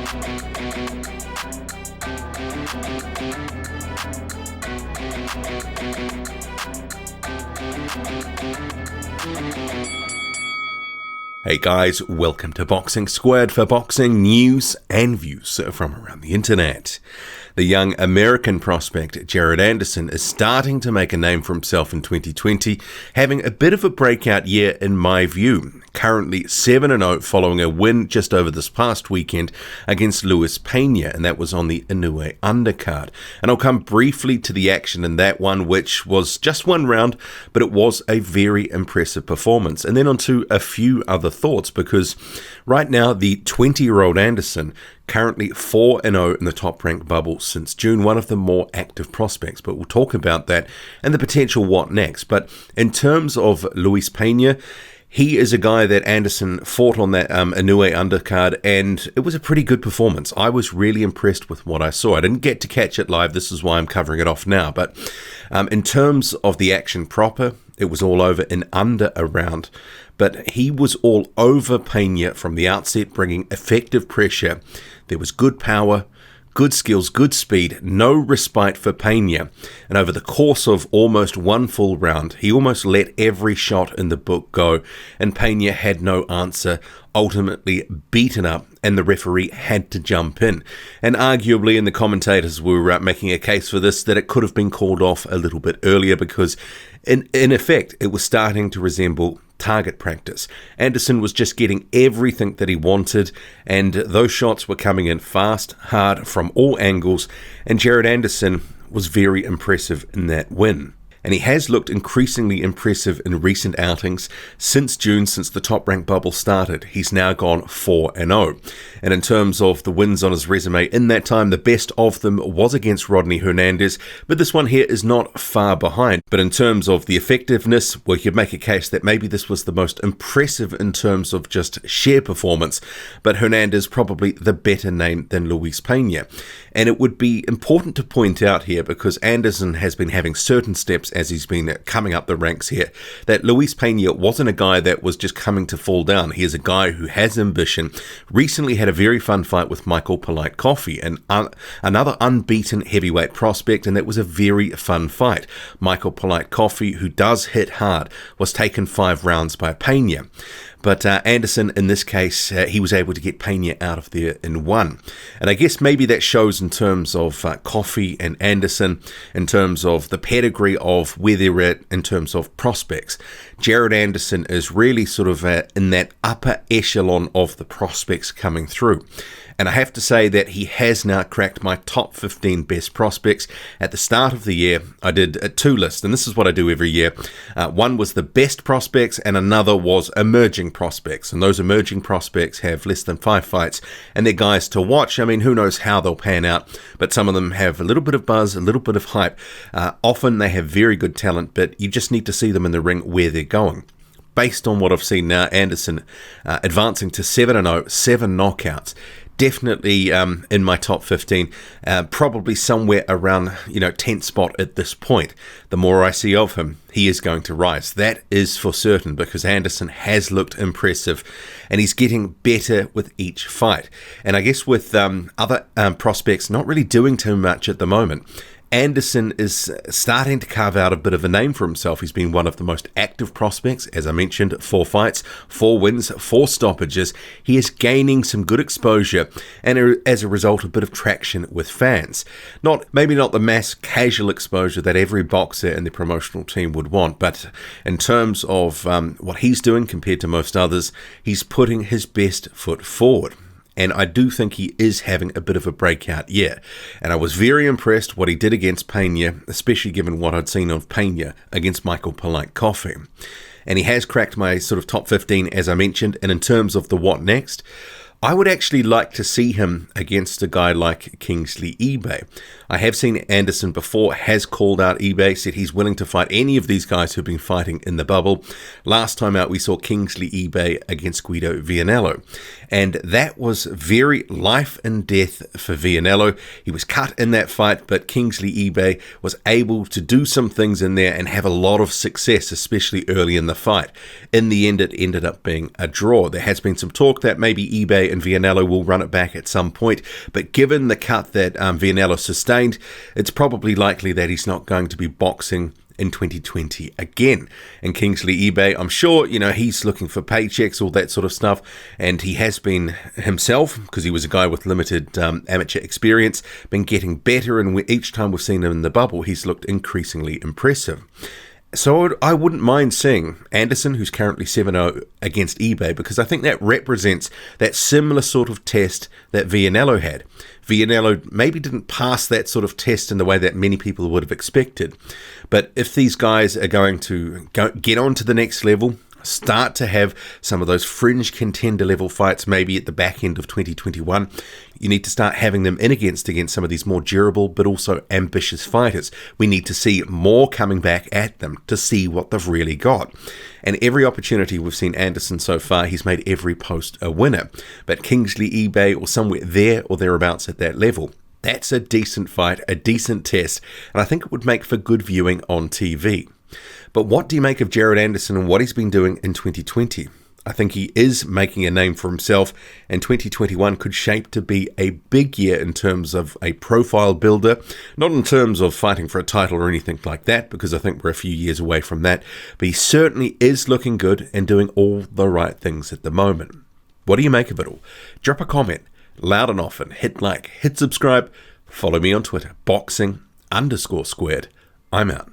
Hey guys, welcome to Boxing Squared for boxing news and views from around the internet. The young American prospect Jared Anderson is starting to make a name for himself in 2020, having a bit of a breakout year in my view. Currently 7-0 following a win just over this past weekend against Luis Pena, and that was on the Inoue undercard. And I'll come briefly to the action in that one, which was just one round, but it was a very impressive performance. And then on to a few other thoughts, because right now the 20-year-old Anderson currently 4-0 in the top-ranked bubble since June, one of the more active prospects. But we'll talk about that and the potential what next. But in terms of Luis Pena, he is a guy that Anderson fought on that Inoue undercard, and it was a pretty good performance. I was really impressed with what I saw. I didn't get to catch it live. This is why I'm covering it off now. But in terms of the action proper, it was all over in under a round. But he was all over Pena from the outset, bringing effective pressure. There was good power, good skills, good speed, no respite for Pena. And over the course of almost one full round, he almost let every shot in the book go, and Pena had no answer, ultimately beaten up, and the referee had to jump in. And arguably, and the commentators were making a case for this, that it could have been called off a little bit earlier, because in effect, it was starting to resemble target practice. Anderson was just getting everything that he wanted, and those shots were coming in fast, hard, from all angles, and Jared Anderson was very impressive in that win. And he has looked increasingly impressive in recent outings. Since June, since the top-ranked bubble started, he's now gone 4-0. And in terms of the wins on his resume in that time, the best of them was against Rodney Hernandez, but this one here is not far behind. But in terms of the effectiveness, well, you could make a case that maybe this was the most impressive in terms of just sheer performance, but Hernandez probably the better name than Luis Pena. And it would be important to point out here, because Anderson has been having certain steps as he's been coming up the ranks here, that Luis Pena wasn't a guy that was just coming to fall down. He is a guy who has ambition. Recently had a very fun fight with Michael Polite Coffey, and another unbeaten heavyweight prospect, and that was a very fun fight. Michael Polite Coffey, who does hit hard, was taken 5 rounds by Pena. But Anderson, in this case, he was able to get Pena out of there in 1. And I guess maybe that shows in terms of Coffey and Anderson, in terms of the pedigree of where they're at in terms of prospects. Jared Anderson is really sort of in that upper echelon of the prospects coming through. And I have to say that he has now cracked my top 15 best prospects. At the start of the year, I did 2 lists, and this is what I do every year. One was the best prospects, and another was emerging prospects. And those emerging prospects have less than 5 fights, and they're guys to watch. I mean, who knows how they'll pan out, but some of them have a little bit of buzz, a little bit of hype. Often they have very good talent, but you just need to see them in the ring where they're going. Based on what I've seen now, Anderson advancing to 7-0, 7 knockouts. Definitely in my top 15, probably somewhere around 10th spot at this point. The more I see of him, he is going to rise. That is for certain, because Anderson has looked impressive, and he's getting better with each fight. And I guess with other prospects not really doing too much at the moment, Anderson is starting to carve out a bit of a name for himself. He's been one of the most active prospects, as I mentioned, 4 fights, 4 wins, 4 stoppages. He is gaining some good exposure, and as a result, a bit of traction with fans. Maybe not the mass casual exposure that every boxer in the promotional team would want, but in terms of what he's doing compared to most others, he's putting his best foot forward. And I do think he is having a bit of a breakout year. And I was very impressed what he did against Pena, especially given what I'd seen of Pena against Michael Polite Coffey. And he has cracked my sort of top 15, as I mentioned. And in terms of the what next, I would actually like to see him against a guy like Kingsley eBay. I have seen Anderson before, has called out eBay, said he's willing to fight any of these guys who've been fighting in the bubble. Last time out, we saw Kingsley eBay against Guido Vianello. And that was very life and death for Vianello. He was cut in that fight, but Kingsley eBay was able to do some things in there and have a lot of success, especially early in the fight. In the end, it ended up being a draw. There has been some talk that maybe eBay eBay and Vianello will run it back at some point. But given the cut that Vianello sustained, it's probably likely that he's not going to be boxing in 2020 again. And Kingsley eBay, I'm sure, he's looking for paychecks, all that sort of stuff, and he has been himself, because he was a guy with limited amateur experience, been getting better, and each time we've seen him in the bubble, he's looked increasingly impressive. So I wouldn't mind seeing Anderson, who's currently 7-0 against eBay, because I think that represents that similar sort of test that Vianello had. Vianello maybe didn't pass that sort of test in the way that many people would have expected. But if these guys are going to get on to the next level, start to have some of those fringe contender level fights maybe at the back end of 2021, you need to start having them in against some of these more durable but also ambitious fighters. We need to see more coming back at them to see what they've really got. And every opportunity we've seen Anderson so far, he's made every post a winner. But Kingsley eBay, or somewhere there or thereabouts at that level, that's a decent fight, a decent test, and I think it would make for good viewing on TV. But what do you make of Jared Anderson and what he's been doing in 2020? I think he is making a name for himself, and 2021 could shape to be a big year in terms of a profile builder, not in terms of fighting for a title or anything like that, because I think we're a few years away from that, but he certainly is looking good and doing all the right things at the moment. What do you make of it all? Drop a comment, loud and often, hit like, hit subscribe, follow me on Twitter, boxing_squared. I'm out.